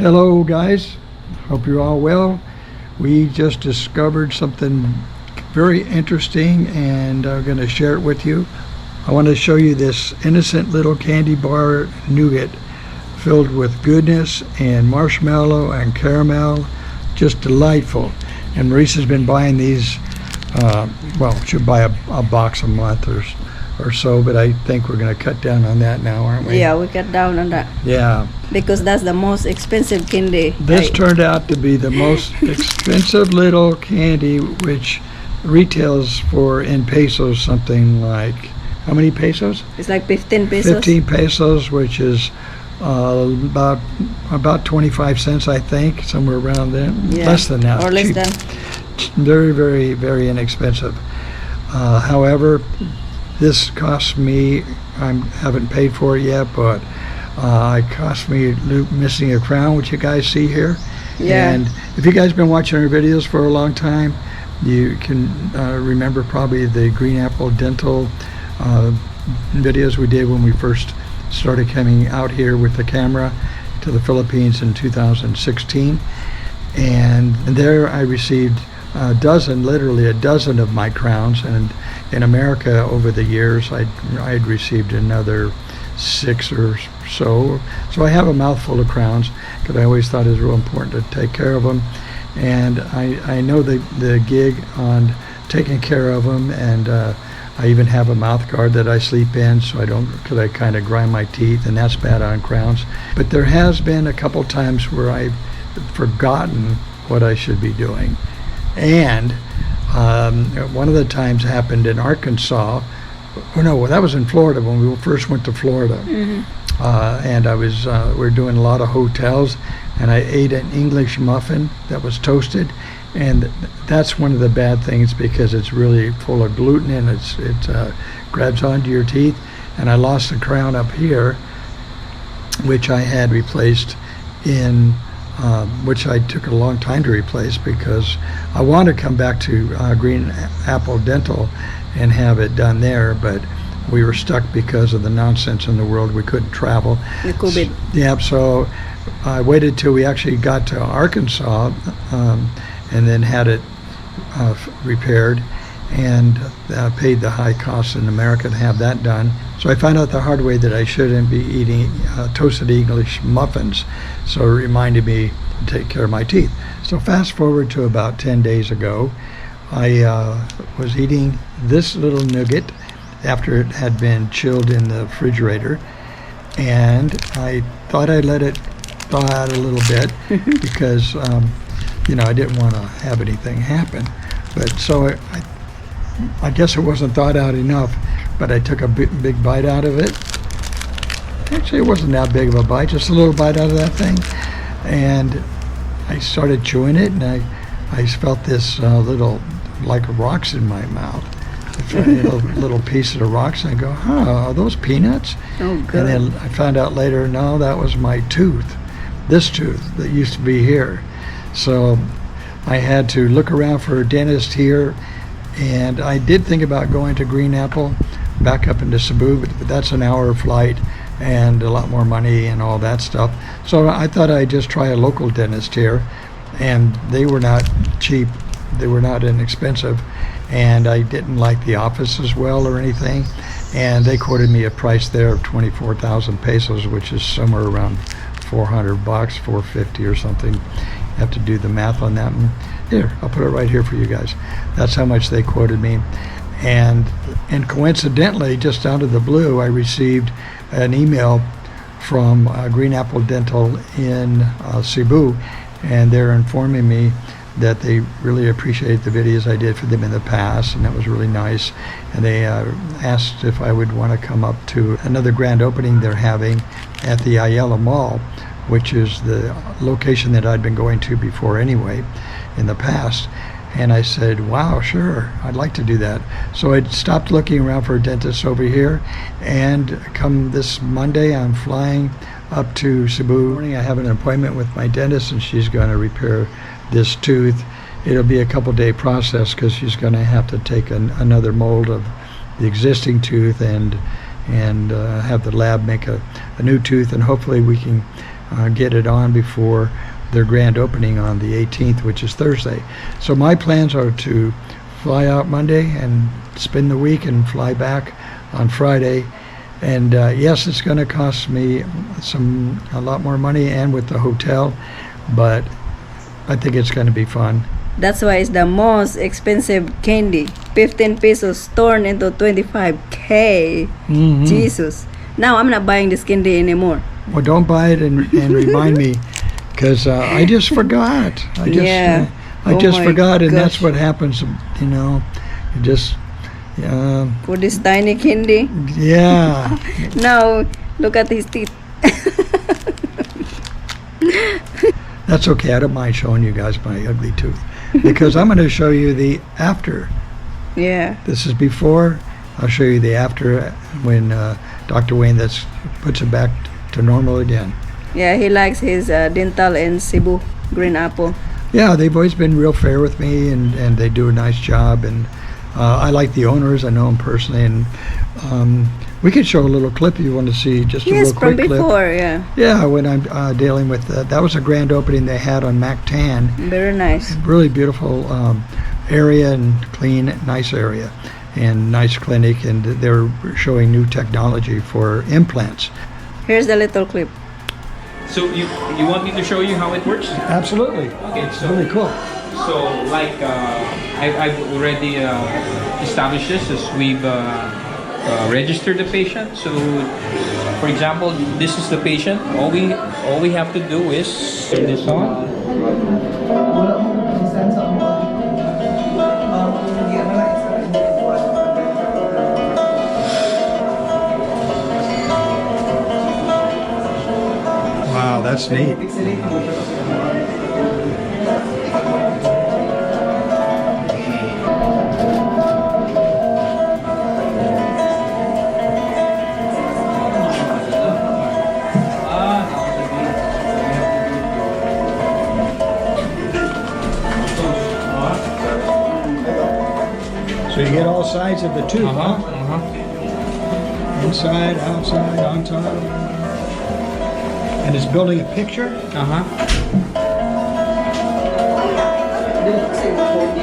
Hello guys, hope you're all well. We just discovered something very interesting and I'm going to share it with you. I want to show you this innocent little candy bar nougat filled with goodness and marshmallow and caramel, just delightful. And Marissa's been buying these, she'll buy a box a month or so, but I think we're going to cut down on that now, aren't we? Yeah, we cut down on that. Yeah. Because that's the most expensive candy. This turned out to be the most expensive little candy, which retails for, in pesos, something like, how many pesos? It's like 15 pesos. 15 pesos, which is about 25 cents, I think, somewhere around there. Yeah. Less than that. Or less Cheap. than. Very, very, very inexpensive. However, this cost me, I haven't paid for it yet, but it cost me missing a crown, which you guys see here. Yeah. And if you guys been watching our videos for a long time, you can remember probably the Green Apple Dental videos we did when we first started coming out here with the camera to the Philippines in 2016. And there I received literally a dozen of my crowns, and in America over the years I had received another 6 or so. So I have a mouthful of crowns because I always thought it was real important to take care of them, and I know the gig on taking care of them, and I even have a mouth guard that I sleep in so I don't, because I kind of grind my teeth, and that's bad on crowns. But there has been a couple times where I've forgotten what I should be doing. And one of the times happened in Arkansas. Oh no, that was in Florida when we first went to Florida. Mm-hmm. And I was we were doing a lot of hotels, and I ate an English muffin that was toasted, and that's one of the bad things because it's really full of gluten and it grabs onto your teeth. And I lost a crown up here, which I had replaced in. Which I took a long time to replace because I want to come back to Green Apple Dental and have it done there, but we were stuck because of the nonsense in the world. We couldn't travel. The COVID. Yeah, so I waited till we actually got to Arkansas and then had it repaired, and paid the high cost in America to have that done. So I found out the hard way that I shouldn't be eating toasted English muffins. So it reminded me to take care of my teeth. So fast forward to about 10 days ago, I was eating this little nougat after it had been chilled in the refrigerator, and I thought I'd let it thaw out a little bit because I didn't want to have anything happen. But so I guess it wasn't thawed out enough, but I took a big bite out of it. Actually, it wasn't that big of a bite, just a little bite out of that thing. And I started chewing it, and I felt this little, like rocks in my mouth. Little piece of rocks, and I go, are those peanuts? Oh, good. And then I found out later, no, that was my tooth, this tooth that used to be here. So I had to look around for a dentist here, and I did think about going to Green Apple, back up into Cebu, but that's an hour flight and a lot more money and all that stuff. So I thought I'd just try a local dentist here, and they were not cheap, they were not inexpensive, and I didn't like the office as well or anything, and they quoted me a price there of 24,000 pesos, which is somewhere around $400, 450 or something. You have to do the math on that. And here, I'll put it right here for you guys. That's how much they quoted me. And coincidentally, just out of the blue, I received an email from Green Apple Dental in Cebu, and they're informing me that they really appreciate the videos I did for them in the past, and that was really nice. And they asked if I would want to come up to another grand opening they're having at the Ayala Mall, which is the location that I'd been going to before anyway in the past. And I said, wow, sure, I'd like to do that. So I stopped looking around for a dentist over here, and come this Monday, I'm flying up to Cebu. I have an appointment with my dentist, and she's going to repair this tooth. It'll be a couple-day process because she's going to have to take another mold of the existing tooth and have the lab make a new tooth, and hopefully we can get it on before their grand opening on the 18th, which is Thursday. So my plans are to fly out Monday and spend the week and fly back on Friday. And yes, it's going to cost me a lot more money, and with the hotel, but I think it's going to be fun. That's why it's the most expensive candy. 15 pesos turned into 25K. Mhm. Jesus. Now I'm not buying this candy anymore. Well, don't buy it and remind me, because I just forgot. I Oh just my forgot, and that's gosh. what happens. You know, you just For this tiny candy. yeah. Now look at his teeth. That's okay. I don't mind showing you guys my ugly tooth, because I'm going to show you the after. Yeah. This is before. I'll show you the after when Dr. Wayne puts it back to normal again. Yeah, he likes his dental in Cebu, Green Apple. Yeah, they've always been real fair with me, and they do a nice job. And I like the owners. I know them personally. And we could show a little clip if you want to see, just a Yes, real quick from clip. before, yeah. Yeah, when I'm dealing with that was a grand opening they had on MacTan. Very nice. Really beautiful area and clean, nice area, and nice clinic. And they're showing new technology for implants. Here's the little clip. So you want me to show you how it works? Absolutely. Okay, It's really cool. So like I've already established this as we've registered the patient. So for example, this is the patient. All we have to do is turn this on. Wow, that's neat. So you get all sides of the tooth, huh? Inside, outside, on top. And it's building a picture.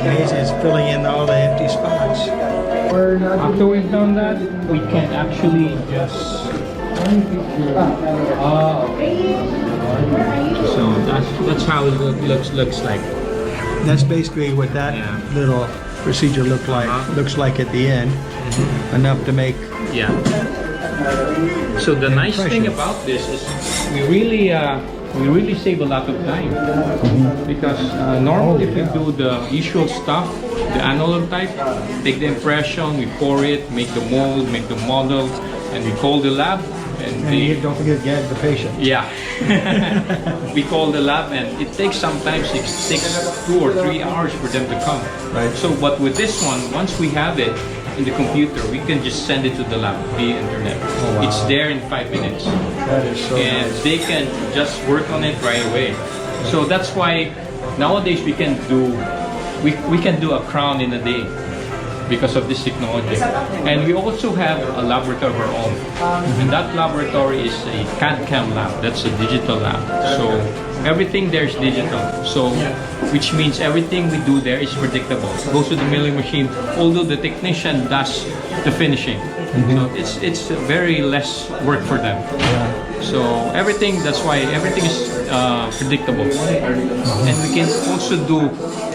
Amazing, it's filling in all the empty spots. After we've done that, we can actually just. So that's how it looks like. That's basically what that Yeah. little procedure looks like at the end. Enough to make. Yeah. So the nice thing Impression. about this is we really save a lot of time, because normally if we do the usual stuff, the annular type, take the impression, we pour it, make the mold, make the model, and we call the lab, and they don't forget to get the patient. yeah. We call the lab, and it takes sometimes 2 or 3 hours for them to come. Right. So, but with this one, once we have it in the computer, we can just send it to the lab via internet. Oh, wow. It's there in 5 minutes, That is so and nice. they can just work on it right away. So that's why nowadays we can do a crown in a day because of this technology. And we also have a laboratory of our own. And that laboratory is a CAD/CAM lab. That's a digital lab. So everything there is digital. So which means everything we do there is predictable. It goes to the milling machine, although the technician does the finishing. So it's very less work for them. So that's why everything is predictable. And we can also do,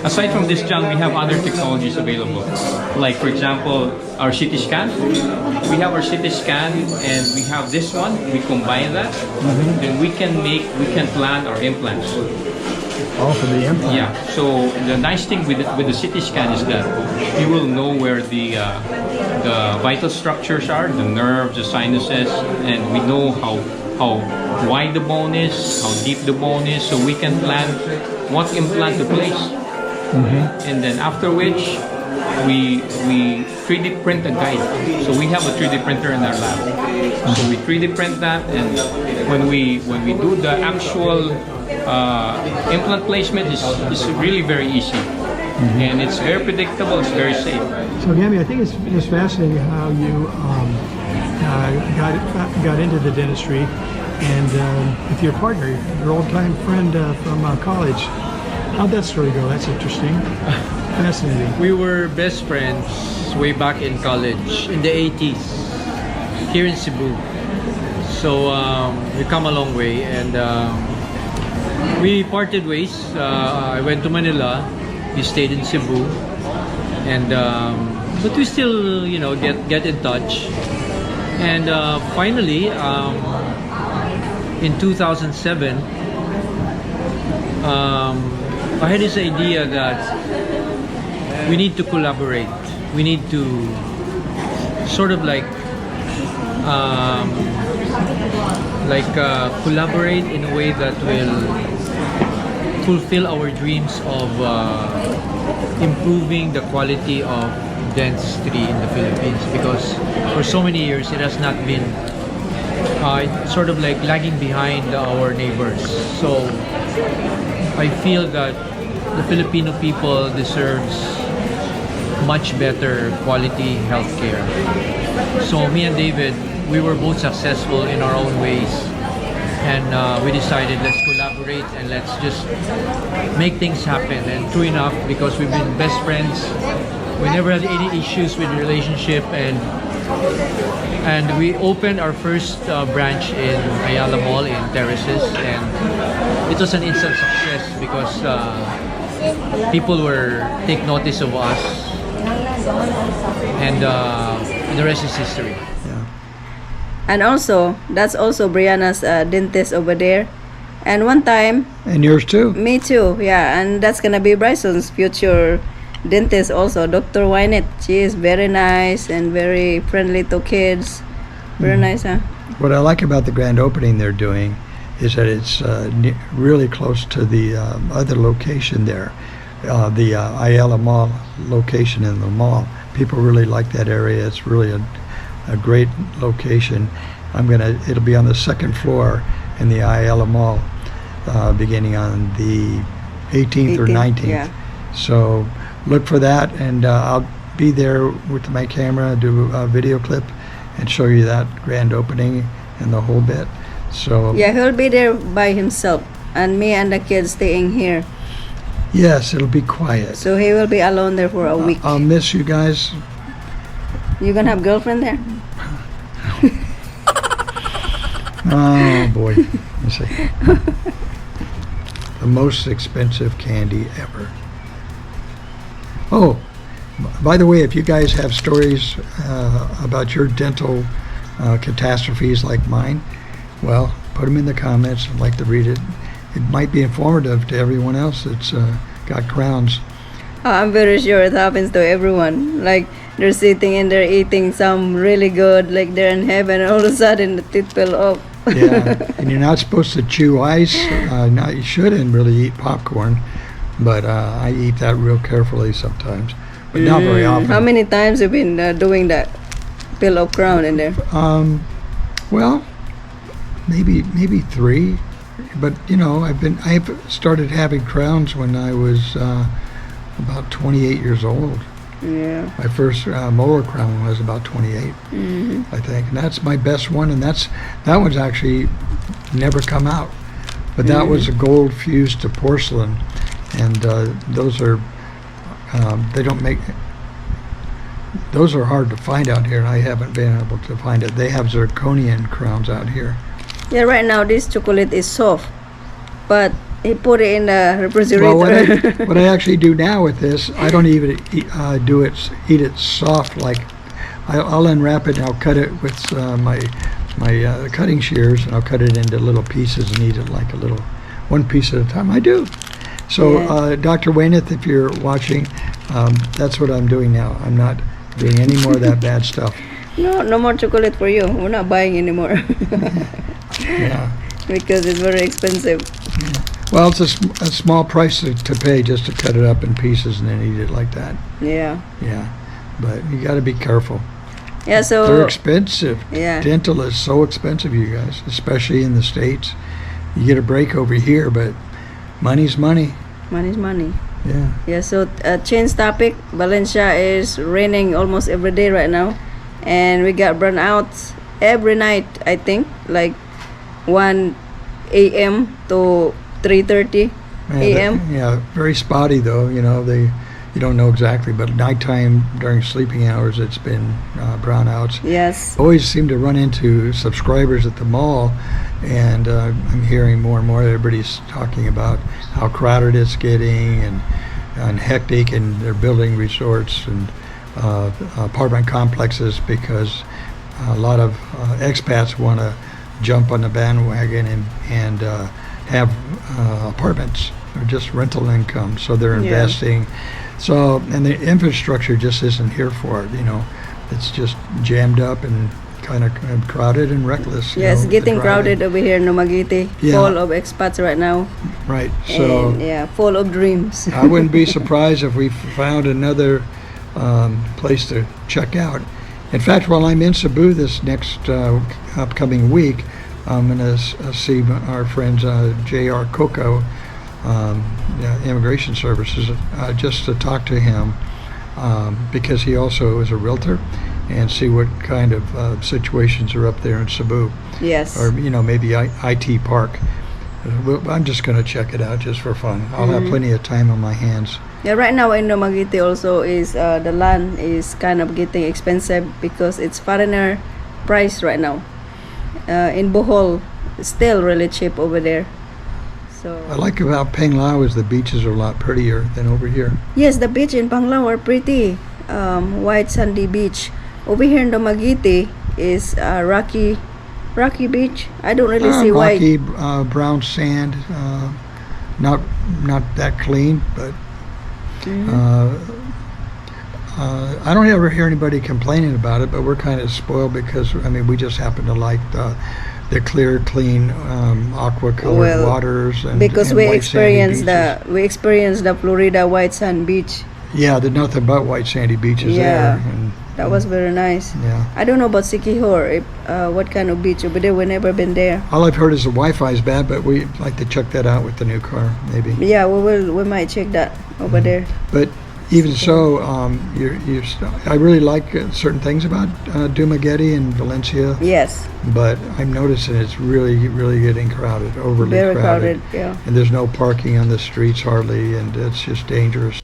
aside from this, John, we have other technologies available. Like for example, our CT scan. We have our CT scan and we have this one. We combine that. Then we can plan our implants. All for the implant. Yeah. So the nice thing with the CT scan is that you will know where the vital structures are, the nerves, the sinuses, and we know how wide the bone is, how deep the bone is, so we can plan what implant to place. And then after which we 3D print a guide. So we have a 3D printer in our lab. So we 3D print that, and when we do the actual implant placement is really very easy. And it's very predictable, it's very safe. So Gabby, I think it's fascinating how you got into the dentistry, and with your partner, your old-time friend from college. How'd that story go? That's interesting. Fascinating. We were best friends way back in college in the 80s here in Cebu. So we come a long way, and we parted ways. I went to Manila. He stayed in Cebu, and but we still, get in touch. And finally, in 2007, I had this idea that we need to collaborate. We need to sort of collaborate in a way that will fulfill our dreams of improving the quality of dentistry in the Philippines, because for so many years it has not been sort of lagging behind our neighbors. So I feel that the Filipino people deserves much better quality healthcare. So me and David, we were both successful in our own ways, and we decided, let's collaborate and let's just make things happen. And true enough, because we've been best friends, we never had any issues with the relationship, and we opened our first branch in Ayala Mall in Terraces, and it was an instant success because people were take notice of us, and the rest is history. And also, that's also Brianna's dentist over there. And one time, And yours too. me too, yeah. And that's gonna be Bryson's future dentist also, Dr. Wynette. She is very nice and very friendly to kids. Very nice, huh? What I like about the grand opening they're doing is that it's really close to the other location there, the Ayala Mall location in the mall. People really like that area. It's really a great location. It'll be on the second floor in the Ayala Mall, beginning on the 18th or 19th. Yeah. So look for that, and I'll be there with my camera, do a video clip, and show you that grand opening and the whole bit. So Yeah, he'll be there by himself, and me and the kids staying here. yes, it'll be quiet. So he will be alone there for a week. I'll miss you guys. You gonna have girlfriend there? Oh boy, let me see. The most expensive candy ever. Oh, by the way, if you guys have stories about your dental catastrophes like mine, well, put them in the comments. I'd like to read it. It might be informative to everyone else that's got crowns. I'm very sure it happens to everyone. Like they're sitting and they're eating some really good, like they're in heaven, and all of a sudden the teeth fell off. Yeah, and you're not supposed to chew ice. You shouldn't really eat popcorn, but I eat that real carefully sometimes, but not very often. How many times have you been doing that? Pill of crown in there. Well, maybe 3, but I've started having crowns when I was about 28 years old. Yeah. My first molar crown was about 28, I think, and that's my best one, and that one's actually never come out. But that was a gold fused to porcelain, and those are they don't make. Those are hard to find out here, and I haven't been able to find it. They have zirconian crowns out here. Yeah, right now this chocolate is soft, but he put it in the refrigerator. Well, what I actually do now with this, I don't even eat it soft. Like I'll unwrap it and I'll cut it with my cutting shears, and I'll cut it into little pieces and eat it like one piece at a time. I do. So, Yeah. Dr. Wayneth, if you're watching, that's what I'm doing now. I'm not doing any more of that bad stuff. No more chocolate for you. We're not buying anymore. Yeah. Because it's very expensive. Well, it's a small price to pay just to cut it up in pieces and then eat it like that. Yeah. Yeah. But you got to be careful. Yeah, so They're expensive. Yeah. Dental is so expensive, you guys, especially in the States. You get a break over here, but money's money. money's money. Yeah. Yeah, so change topic. Valencia is raining almost every day right now, and we got burnt out, every night, I think, like 1 a.m. to 3:30 a.m. Yeah, very spotty though. You know, you don't know exactly, but nighttime during sleeping hours, it's been brownouts. Yes. Always seem to run into subscribers at the mall, and I'm hearing more and more everybody's talking about how crowded it's getting and hectic, and they're building resorts and apartment complexes because a lot of expats want to jump on the bandwagon and have apartments or just rental income, so they're Yeah. investing. So, and the infrastructure just isn't here for it, you know. It's just jammed up and kind of crowded and reckless. you Yes, know, the getting driving. crowded over here in Dumaguete. Yeah. Full of expats right now. Right, so And yeah, full of dreams. I wouldn't be surprised if we found another place to check out. In fact, while I'm in Cebu this next upcoming week, I'm going to see our friends J.R. Coco, Immigration Services, just to talk to him because he also is a realtor, and see what kind of situations are up there in Cebu, Yes. or you know, maybe IT Park. I'm just going to check it out just for fun. I'll have plenty of time on my hands. Yeah, right now in Dumaguete also is the land is kind of getting expensive because it's foreigner price right now. In Bohol, it's still really cheap over there. So I like about Panglao is the beaches are a lot prettier than over here. yes, the beach in Panglao are pretty. White sandy beach. Over here in Dumaguete is rocky beach. I don't really see white. Rocky, brown sand, not that clean, but I don't ever hear anybody complaining about it. But we're kind of spoiled because I mean we just happen to like the clear, clean, aqua-colored waters, and because and we white sandy experienced the Florida white sand beach. Yeah, there's nothing but white sandy beaches Yeah. there. And, That was very nice. yeah. I don't know about Sikihor, what kind of beach over there. We've never been there. All I've heard is the Wi-Fi is bad, but we'd like to check that out with the new car, maybe. Yeah, we might check that over there. But even so, I really like certain things about Dumaguete and Valencia, Yes, but I'm noticing it's really, really getting crowded, overly very crowded. Yeah. and there's no parking on the streets hardly, and it's just dangerous.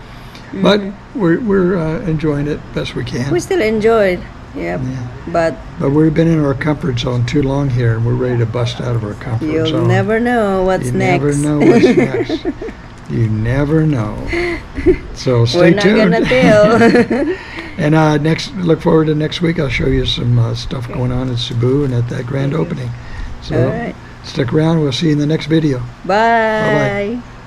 But we're enjoying it best we can. We still enjoyed. Yeah, but But we've been in our comfort zone too long here, and we're ready to bust out of our comfort you'll zone. never know what's You next. never know what's next. You never know. So We're stay not tuned. gonna tell. And look forward to next week. I'll show you some stuff going on in Cebu and at that grand opening. So All right. stick around. We'll see you in the next video. Bye. Bye-bye.